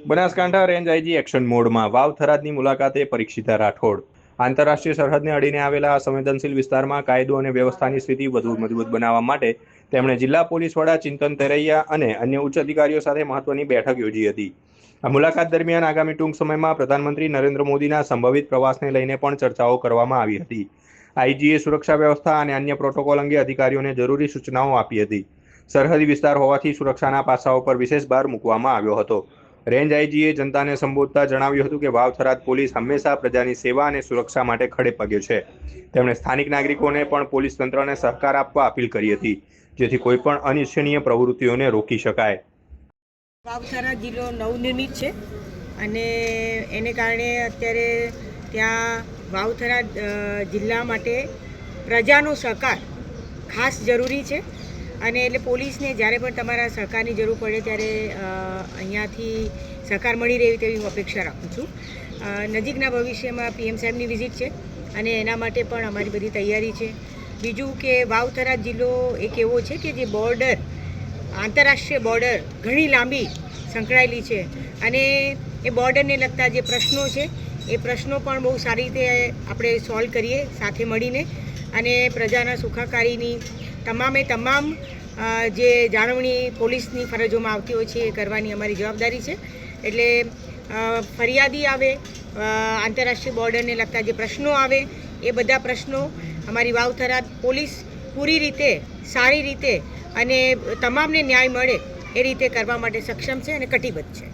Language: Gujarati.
બનાસકાંઠા રેન્જ આઈજી એક્શન મોડમાં વાવ થરાદની મુલાકાતે પરીક્ષિતા રાઠોડ। આંતરરાષ્ટ્રીય સરહદને અડીને આવેલા આ સંવેદનશીલ વિસ્તારમાં કાયદો અને વ્યવસ્થાની સ્થિતિ વધુ મજબૂત બનાવવા માટે તેમણે જિલ્લા પોલીસ વડા ચિંતન તેરૈયા અને અન્ય ઉચ્ચ અધિકારીઓ સાથે મહત્વની બેઠક યોજી હતી। આ મુલાકાત દરમિયાન આગામી ટૂંક સમયમાં પ્રધાનમંત્રી નરેન્દ્ર મોદીના સંભવિત પ્રવાસને લઈને પણ ચર્ચાઓ કરવામાં આવી હતી। આઈજીએ સુરક્ષા વ્યવસ્થા અને અન્ય પ્રોટોકોલ અંગે અધિકારીઓને જરૂરી સૂચનાઓ આપી હતી। સરહદી વિસ્તાર હોવાથી સુરક્ષાના પાસાઓ પર વિશેષ ભાર મૂકવામાં આવ્યો હતો। રેન્જ આઈજીએ જનતાને સંબોધતા જણાવ્યું હતું કે વાવ થરાદ પોલીસ હંમેશા પ્રજાની સેવા અને સુરક્ષા માટે ખડે પગે છે। તેમણે સ્થાનિક નાગરિકોને પણ પોલીસ તંત્રને સહકાર આપવા અપીલ કરી હતી, જેથી કોઈ પણ અનિચ્છનીય પ્રવૃત્તિઓને રોકી શકાય। વાવ થરાદ જિલ્લો નવનિર્મિત છે અને એને કારણે અત્યારે ત્યાં વાવ થરાદ જિલ્લા માટે પ્રજાનો સહકાર ખાસ જરૂરી છે અને એટલે પોલીસને જ્યારે પણ તમારા સહકારની જરૂર પડે ત્યારે અહીંયાથી સહકાર મળી રહે તેવી હું અપેક્ષા રાખું છું। નજીકના ભવિષ્યમાં પીએમ સાહેબની વિઝિટ છે અને એના માટે પણ અમારી બધી તૈયારી છે। બીજું કે વાવ થરાદ જિલ્લો એક એવો છે કે જે બોર્ડર આંતરરાષ્ટ્રીય બોર્ડર ઘણી લાંબી સંકળાયેલી છે અને એ બોર્ડરને લગતા જે પ્રશ્નો છે એ પ્રશ્નો પણ બહુ સારી રીતે આપણે સોલ્વ કરીએ સાથે મળીને અને પ્રજાના સુખાકારીની તમામ જે જાળવણી પોલીસની ફરજોમાં આવતી હોય છે એ કરવાની અમારી જવાબદારી છે। એટલે ફરિયાદી આવે, આંતરરાષ્ટ્રીય બોર્ડરને લગતા જે પ્રશ્નો આવે એ બધા પ્રશ્નો અમારી વાવ થરાદ પોલીસ પૂરી રીતે સારી રીતે અને તમામને ન્યાય મળે એ રીતે કરવા માટે સક્ષમ છે અને કટિબદ્ધ છે।